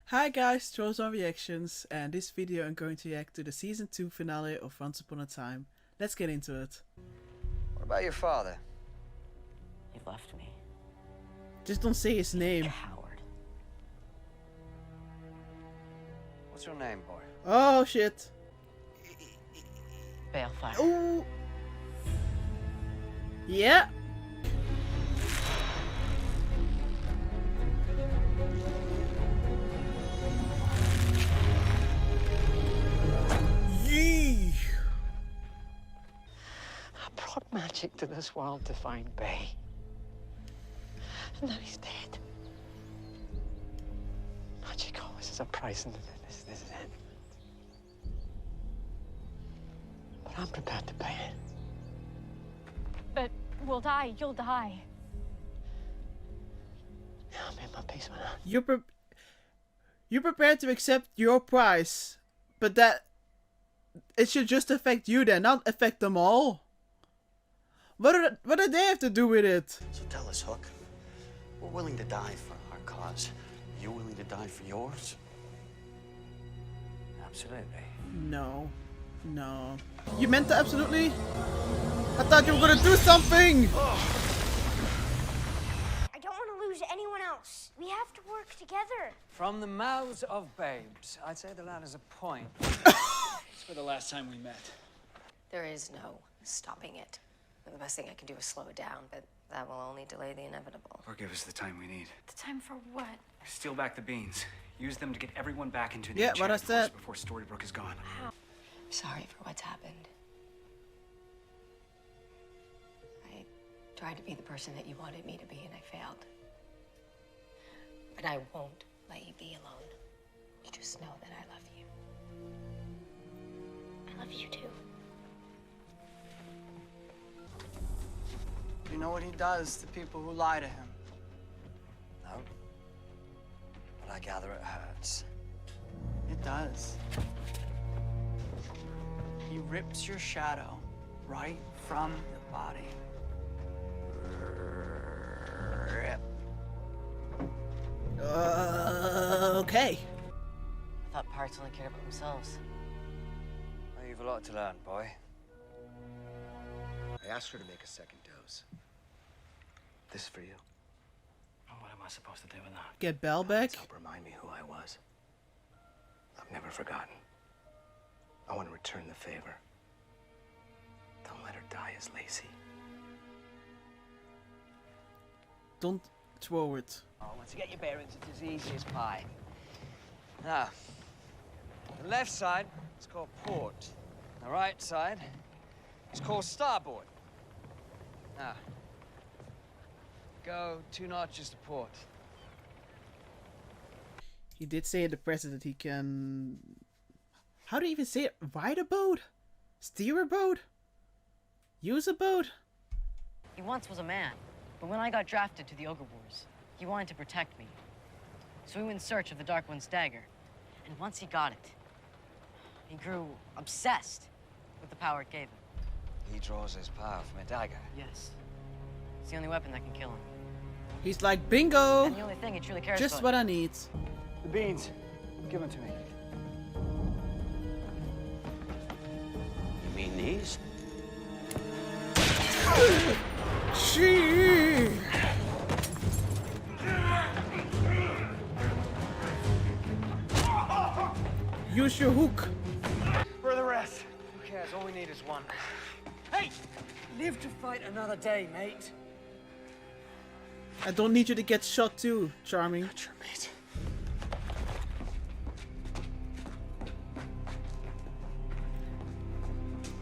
Hi guys, Throws on Reactions, and this video I'm going to react to the season 2 finale of Once Upon a Time. Let's get into it. What about your father? He left me. Just don't say his name. Coward. What's your name, boy? Oh shit. Balefire. Ooh. Yeah. Yee. I brought magic to this world to find Bay. And now he's dead. Magic always has a price, and this is it. But I'm prepared to pay it. But we'll die. You'll die. Yeah, I made my peace with that. You're prepared to accept your price, but that it should just affect you then, not affect them all. What do they have to do with it? So tell us, Hook. We're willing to die for our cause. You willing to die for yours? Absolutely. No. You meant to absolutely? I thought you were gonna do something! I don't want to lose anyone else. We have to work together. From the mouths of babes, I'd say the lad has a point. It's for the last time we met. There is no stopping it. The best thing I can do is slow it down, but that will only delay the inevitable. Or give us the time we need. The time for what? Steal back the beans. Use them to get everyone back into the Yeah, what I Enchanted Forest said. before Storybrooke is gone. Sorry for what's happened. I tried to be the person that you wanted me to be, and I failed. But I won't let you be alone. You just know that I love you. I love you too. You know what he does to people who lie to him? No. But I gather it hurts. It does. He rips your shadow right from your body. Rip. Okay. I thought parts only cared about themselves. Well, you've a lot to learn, boy. I asked her to make a second dose. This is for you. What am I supposed to do with that? Get Belle back? Help remind me who I was. I've never forgotten. I want to return the favor. Don't let her die as Lacey. Don't throw it. Oh, once you get your bearings, it's as easy as pie. Now, the left side is called port. The right side is called starboard. Now, go 2 notches to port. He did say in the press that he can... How do you even say it? Ride a boat? Steer a boat? Use a boat? He once was a man, but when I got drafted to the Ogre Wars, he wanted to protect me. So he went in search of the Dark One's dagger. And once he got it, he grew obsessed with the power it gave him. He draws his power from a dagger. Yes. It's the only weapon that can kill him. He's like, bingo! And the only thing he truly cares Just about. what I need. The beans. Give them to me. You mean these? She. Use your hook. For the rest. Who cares? All we need is one. Hey! Live to fight another day, mate. I don't need you to get shot too, Charming. Not your mate.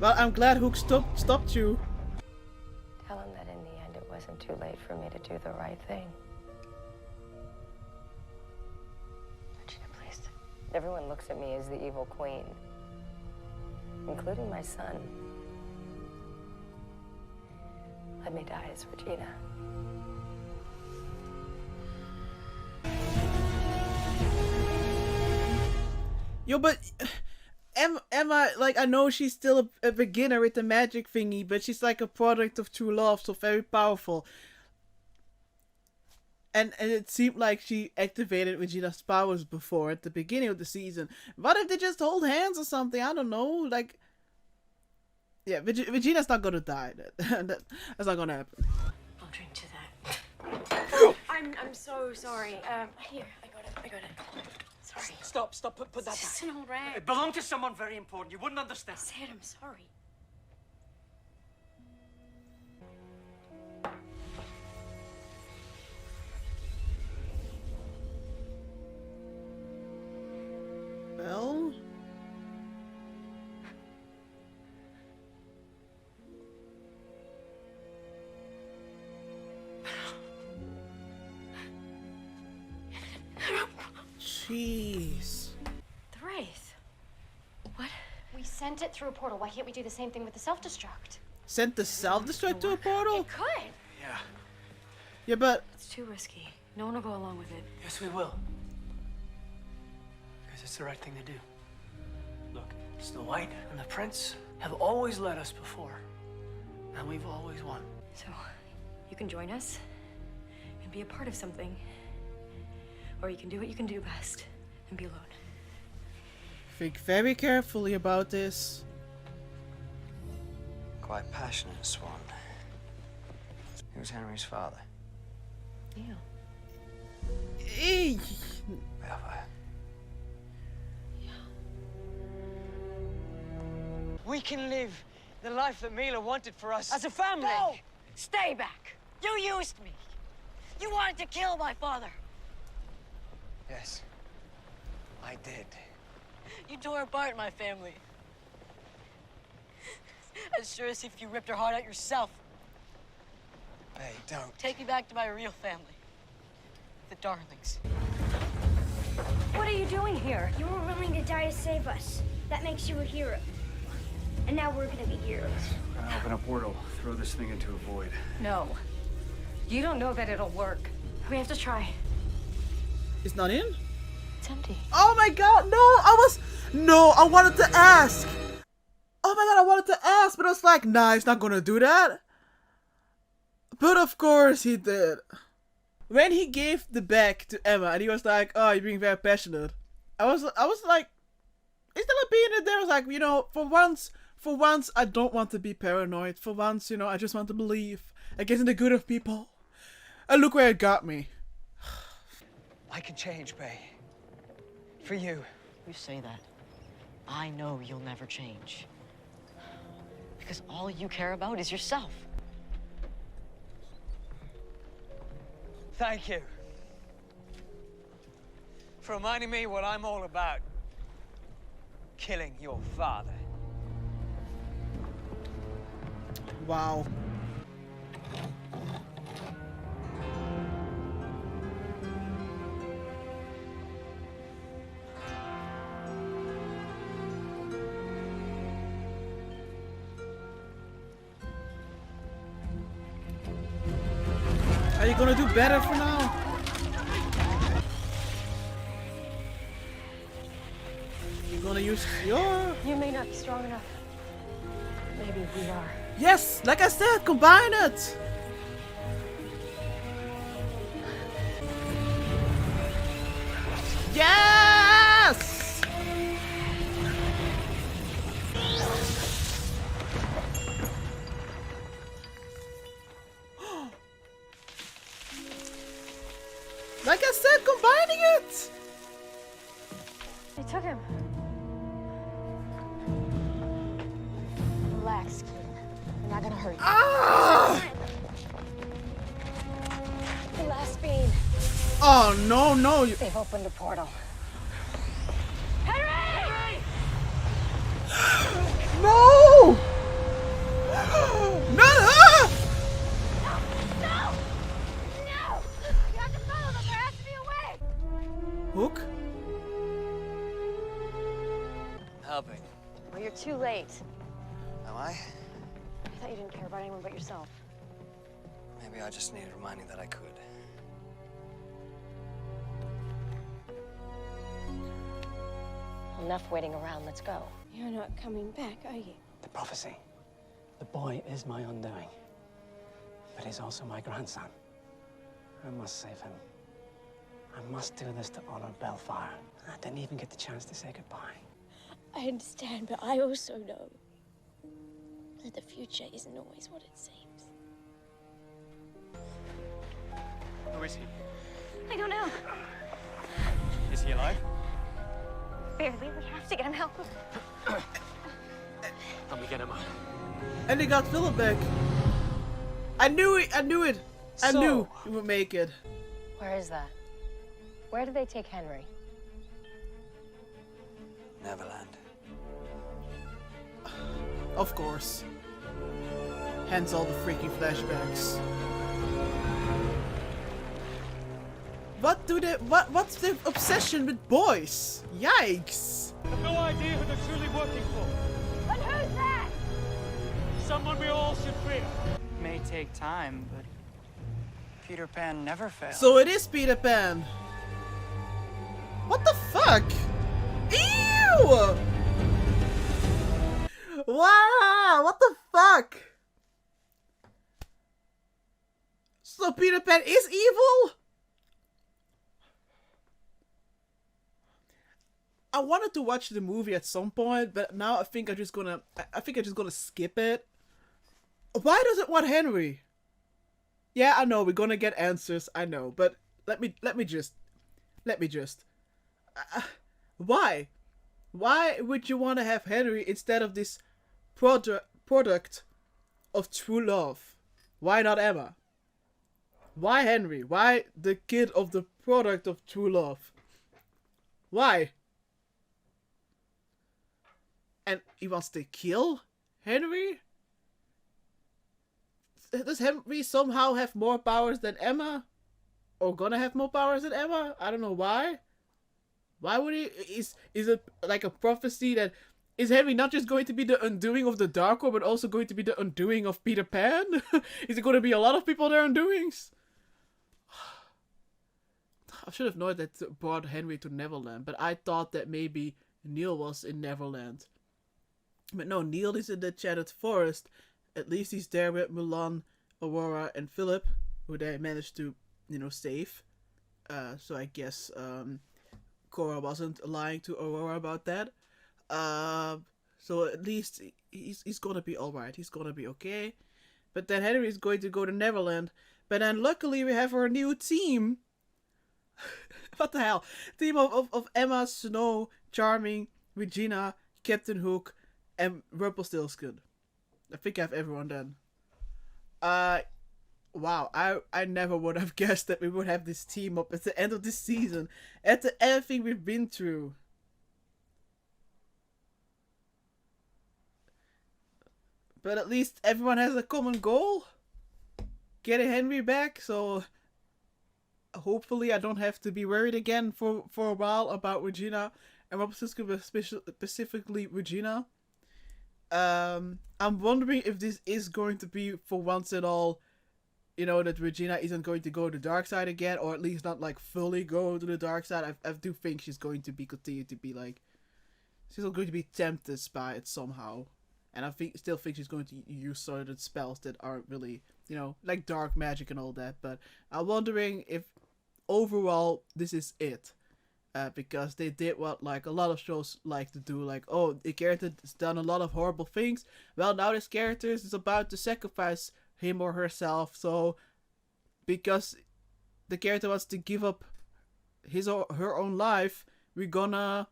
Well, I'm glad Hook stopped you. Tell him that in the end it wasn't too late for me to do the right thing. Regina, please. Everyone looks at me as the evil queen, including my son. Let me die as Regina. Yo, but Emma, like, I know she's still a beginner with the magic thingy, but she's like a product of true love, so very powerful. And it seemed like she activated Vegeta's powers before at the beginning of the season. What if they just hold hands or something? I don't know. Like, yeah, Vegeta's not gonna die. That's not gonna happen. I'll drink to that. I'm so sorry. Here, I got it. Sorry. Stop, put that back. It's an old rag. It belonged to someone very important. You wouldn't understand. I said I'm sorry. Well, jeez. The Wraith. What? We sent it through a portal. Why can't we do the same thing with the self-destruct? Sent the self-destruct to a portal? It could. Yeah. Yeah, but It's too risky. No one will go along with it. Yes, we will. Because it's the right thing to do. Look, Snow White and the Prince have always led us before. And we've always won. So, you can join us and be a part of something. Or you can do what you can do best and be alone. think very carefully about this. Quite passionate, Swan. Who's Henry's father? Yeah. Eey. Bellfire. We can live the life that Mila wanted for us as a family. No! Stay back! You used me! You wanted to kill my father! Yes, I did. You tore apart my family. As sure as if you ripped her heart out yourself. Hey, don't. Take me back to my real family. The Darlings. What are you doing here? You were willing to die to save us. That makes you a hero. And now we're gonna be heroes. We're gonna open a portal, throw this thing into a void. No. You don't know that it'll work. We have to try. It's not in? It's empty. Oh my god, no! I wanted to ask! Oh my god, I wanted to ask, but I was like, nah, he's not gonna do that. But of course he did. When he gave the bag to Emma and he was like, oh, you're being very passionate. I was like, instead of being in there, I was like, you know, for once, I don't want to be paranoid. For once, you know, I just want to believe. I guess in the good of people. And look where it got me. I can change, Bay. For you. You say that. I know you'll never change. Because all you care about is yourself. Thank you. For reminding me what I'm all about. Killing your father. Wow. Are you gonna do better for now? You're gonna use your... You may not be strong enough. Maybe we are. Yes! Like I said, combine it! Yes! Like I said, combining it! They took him. Relax, kid. We're not gonna hurt you. Ah! The last beam. Oh no, no! They've opened a portal. No! Not her! Hook? Helping. Well, you're too late. Am I? I thought you didn't care about anyone but yourself. Maybe I just needed reminding that I could. Enough waiting around. Let's go. You're not coming back, are you? The prophecy. The boy is my undoing. But he's also my grandson. I must save him. I must do this to honor Belfire. I didn't even get the chance to say goodbye. I understand, but I also know that the future isn't always what it seems. Who is he? I don't know. Is he alive? Barely. We have to get him help. Help me get him out. And they got Philip back. I knew it. I knew it. I knew he would make it. Where is that? Where did they take Henry? Neverland. Of course. Hence all the freaking flashbacks. What's the obsession with boys? Yikes! I have no idea who they're truly working for. But who's that? Someone we all should fear. May take time, but Peter Pan never fails. So it is Peter Pan. What the fuck? Ew! Wow! What the fuck? So Peter Pan is evil? I wanted to watch the movie at some point, but now I think I'm just gonna skip it. Why does it want Henry? Yeah, I know we're gonna get answers. I know, but let me just. Why? Why would you want to have Henry instead of this product of true love? Why not Emma? Why Henry? Why the kid of the product of true love? Why? And he wants to kill Henry? Does Henry somehow have more powers than Emma? Or gonna have more powers than Emma? I don't know why. Why would he? Is it like a prophecy that is Henry not just going to be the undoing of the Dark World, but also going to be the undoing of Peter Pan? Is it going to be a lot of people their undoings? I should have known that brought Henry to Neverland, but I thought that maybe Neil was in Neverland. But no, Neil is in the Shattered Forest. At least he's there with Mulan, Aurora, and Philip, who they managed to, save. So I guess Cora wasn't lying to Aurora about that. So at least he's gonna be alright. He's gonna be okay. But then Henry is going to go to Neverland. But then luckily we have our new team. What the hell? Team of Emma, Snow, Charming, Regina, Captain Hook, and Rumpelstiltskin. I think I have everyone then. Wow, I never would have guessed that we would have this team up at the end of this season. After everything we've been through. But at least everyone has a common goal. Getting Henry back, so hopefully I don't have to be worried again for a while about Regina and Rumpelstiltskin, specifically Regina. I'm wondering if this is going to be for once and all, that Regina isn't going to go to the dark side again, or at least not like fully go to the dark side. I do think she's going to continue to be like, she's going to be tempted by it somehow. And I still think she's going to use certain spells that aren't really, like dark magic and all that. But I'm wondering if overall this is it. Because they did what like a lot of shows like to do. Like, oh, the character has done a lot of horrible things. Well, now this character is about to sacrifice him or herself. So, because the character wants to give up his or her own life, we're gonna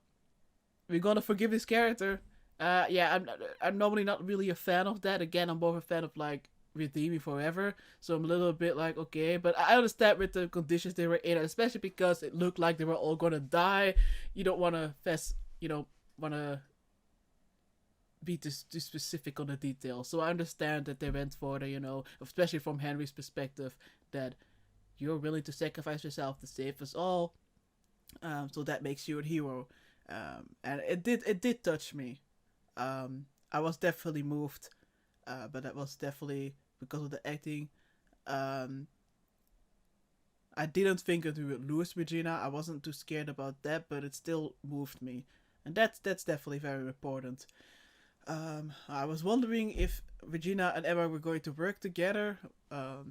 forgive this character. Yeah, I'm normally not really a fan of that. Again, I'm more a fan of like redeeming forever, so I'm a little bit like, okay, but I understand with the conditions they were in, especially because it looked like they were all gonna die. You don't want to be too specific on the details, so I understand that they went for the, especially from Henry's perspective, that you're willing to sacrifice yourself to save us all, so that makes you a hero, and it did touch me. I was definitely moved, but that was definitely because of the acting. I didn't think that we would lose Regina. I wasn't too scared about that, but it still moved me, and that's definitely very important. I was wondering if Regina and Emma were going to work together. At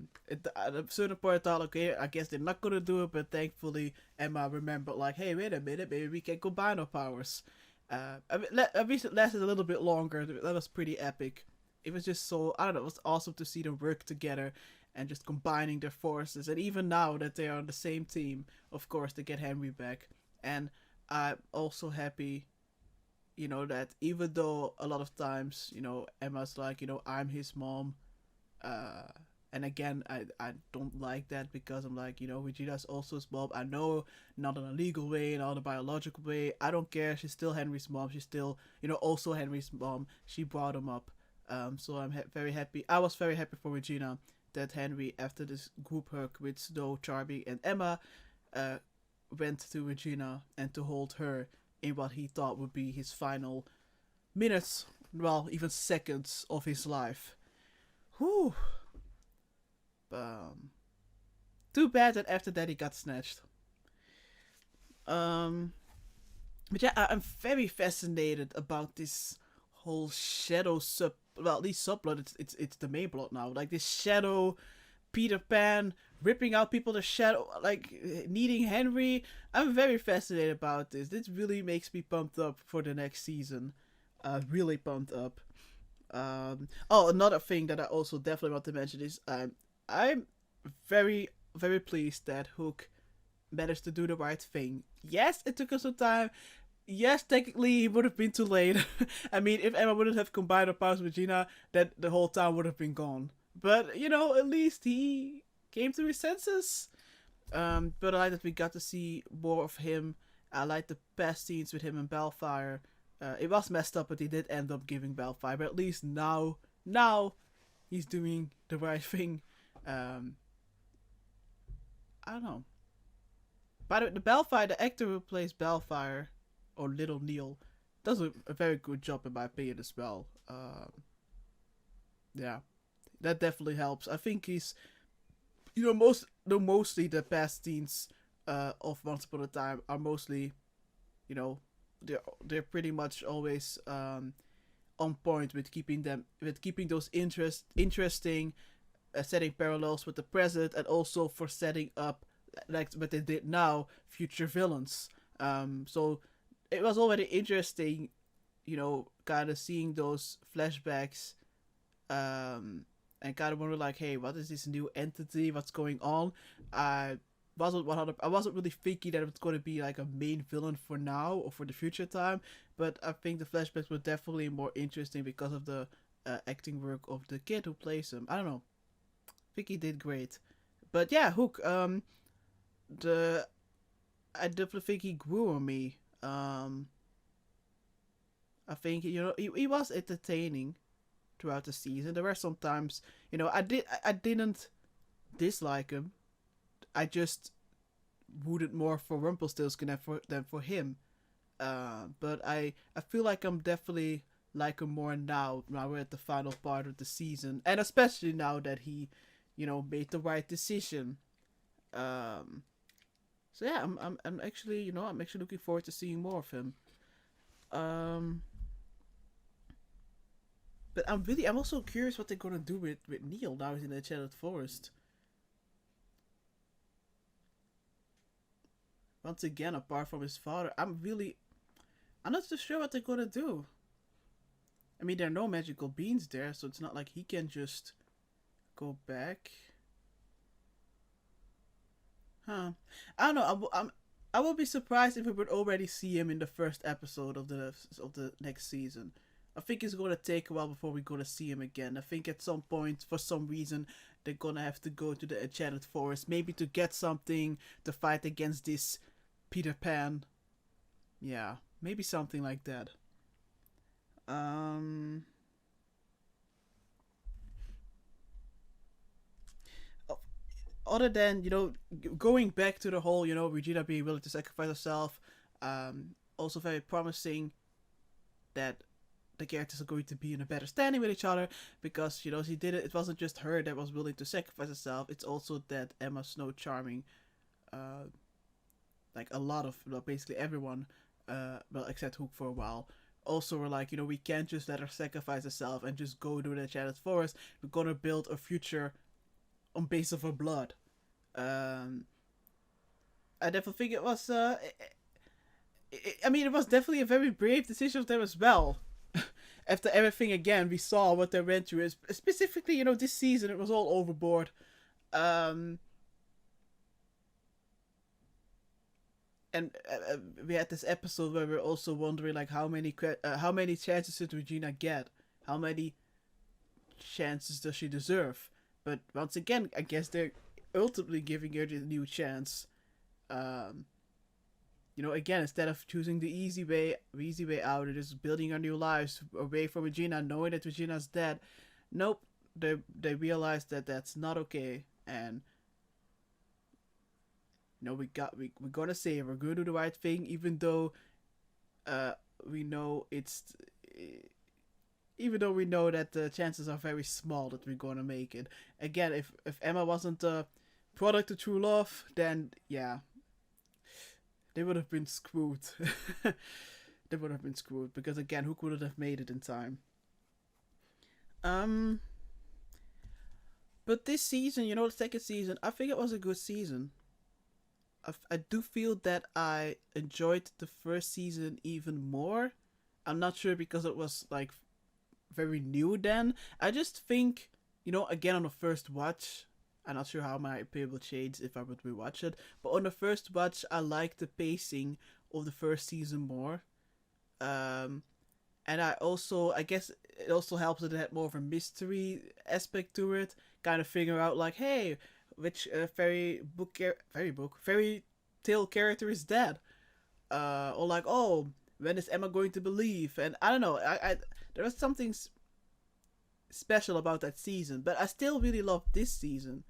a certain point, I thought, okay, I guess they're not gonna do it, but thankfully Emma remembered, like, hey, wait a minute, maybe we can combine our powers. At least it lasted a little bit longer. That was pretty epic. It was just so, I don't know, it was awesome to see them work together and just combining their forces. And even now that they are on the same team, of course, they get Henry back. And I'm also happy, you know, that even though a lot of times, you know, Emma's like, you know, I'm his mom. And again, I don't like that because I'm like, you know, Regina's also his mom. I know, not in a legal way, not in a biological way. I don't care. She's still Henry's mom. She's still, you know, also Henry's mom. She brought him up. So I'm very happy. I was very happy for Regina that Henry, after this group hug with Snow, Charlie, and Emma, went to Regina and to hold her in what he thought would be his final minutes, well, even seconds of his life. Whew. Too bad that after that he got snatched. But yeah, I'm very fascinated about this whole shadow well, at least subplot. It's the main plot now. Like this shadow Peter Pan ripping out people, the shadow, like needing Henry. I'm very fascinated about this. This really makes me pumped up for the next season. Really pumped up. Oh, another thing that I also definitely want to mention is I'm very, very pleased that Hook managed to do the right thing. Yes, it took us some time. Yes, technically, it would have been too late. I mean, if Emma wouldn't have combined her powers with Regina, then the whole town would have been gone. But, you know, at least he came to his senses. But I like that we got to see more of him. I like the past scenes with him and Bellfire. It was messed up, but he did end up giving Bellfire. But at least now he's doing the right thing. I don't know. By the way, the Bellfire, the actor who plays Bellfire, or Little Neil, does a very good job in my opinion as well. Yeah, that definitely helps. I think he's, you know, mostly the past scenes of Once Upon a Time are mostly, you know, they're pretty much always on point with keeping those interesting, setting parallels with the present, and also for setting up, like what they did now, future villains. So it was already interesting, you know, kind of seeing those flashbacks, and kind of wonder like, hey, what is this new entity? What's going on? I wasn't really thinking that it was going to be like a main villain for now or for the future time, but I think the flashbacks were definitely more interesting because of the acting work of the kid who plays him. I don't know. I think he did great. But yeah, Hook, I definitely think he grew on me. I think, you know, he was entertaining throughout the season. There were some times, you know, I didn't dislike him. I just rooted more for Rumpelstiltskin than for him. But I feel like I'm definitely like him more now we're at the final part of the season, and especially now that he, you know, made the right decision. So yeah, I'm actually, you know, I'm actually looking forward to seeing more of him. But I'm also curious what they're gonna do with Neil now he's in the Enchanted Forest. Once again, apart from his father, I'm not so sure what they're gonna do. I mean, there are no magical beans there, so it's not like he can just go back. Huh. I don't know. I will be surprised if we would already see him in the first episode of the next season. I think it's gonna take a while before we're gonna see him again. I think at some point, for some reason, they're gonna have to go to the Enchanted Forest, maybe to get something to fight against this Peter Pan. Yeah, maybe something like that. Other than, you know, going back to the whole, you know, Regina being willing to sacrifice herself, also very promising that the characters are going to be in a better standing with each other, because, you know, she did it. It wasn't just her that was willing to sacrifice herself. It's also that Emma, Snow, Charming, like a lot of, well, basically everyone, well, except Hook for a while, also were like, you know, we can't just let her sacrifice herself and just go to the Enchanted Forest. We're gonna build a future on base of her blood. I definitely think it was, I mean, it was definitely a very brave decision of them as well. After everything, again, we saw what they went through. Specifically, you know, this season, it was all overboard. And we had this episode where we're also wondering, like, how many chances did Regina get? How many chances does she deserve? But once again, I guess they're ultimately giving her the new chance. You know, again, instead of choosing the easy way out and just building our new lives away from Regina, knowing that Regina's dead, nope, they realized that that's not okay, and you know, we're gonna save her, we're gonna do the right thing, even though we know that the chances are very small that we're gonna make it. Again, if Emma wasn't a product of true love, then yeah, they would have been screwed. They would have been screwed, because again, who could have made it in time? But this season, you know, the second season, I think it was a good season. I do feel that I enjoyed the first season even more. I'm not sure because it was like very new then. I just think, you know, again, on the first watch, I'm not sure how my opinion will change if I would rewatch it, but on the first watch, I liked the pacing of the first season more. And I guess it also helps that it had more of a mystery aspect to it. Kind of figure out, like, hey, which fairy tale character is dead? Or like, oh, when is Emma going to believe? And I don't know, I there was something special about that season, but I still really love this season.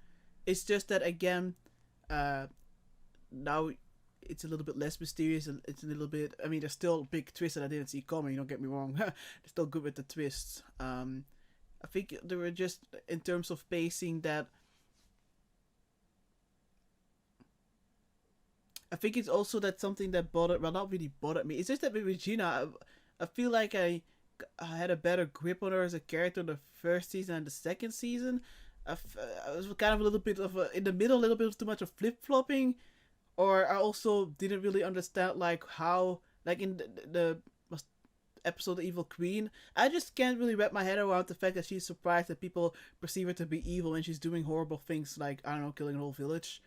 It's just that, again, now it's a little bit less mysterious, and it's a little bit, I mean, there's still big twists that I didn't see coming, don't get me wrong. They're still good with the twists. I think they were just, in terms of pacing, that I think it's also that something that not really bothered me. It's just that with Regina, I feel like I had a better grip on her as a character in the first season and the second season. I was kind of a little bit of in the middle, a little bit of too much of flip-flopping, or I also didn't really understand, like, how, like, in the episode of Evil Queen, I just can't really wrap my head around the fact that she's surprised that people perceive her to be evil when she's doing horrible things, like, I don't know, killing a whole village.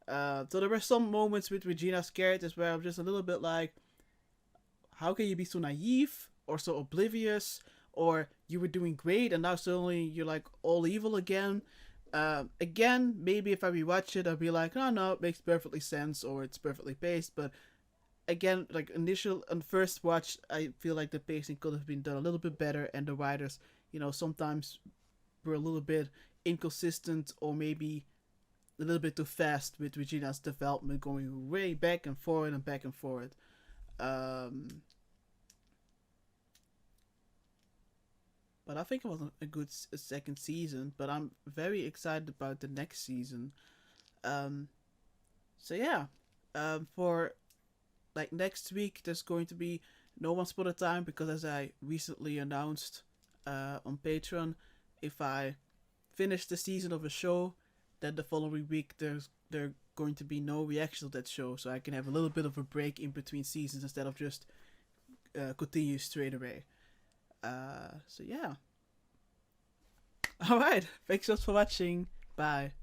So there were some moments with Regina's characters where I'm just a little bit like, how can you be so naive or so oblivious, or you were doing great and now suddenly you're like all evil again? Again, maybe if I rewatch it, I'll be like, oh no, it makes perfectly sense, or it's perfectly paced. But again, like on first watch, I feel like the pacing could have been done a little bit better, and the writers, you know, sometimes were a little bit inconsistent, or maybe a little bit too fast with Regina's development, going way back and forward and back and forward. But I think it was a good second season, but I'm very excited about the next season. So yeah, for like next week, there's going to be no Once Upon a Time, because as I recently announced on Patreon, if I finish the season of a show, then the following week there going to be no reaction to that show, so I can have a little bit of a break in between seasons instead of just continue straight away. So yeah. Alright, thanks so much for watching. Bye.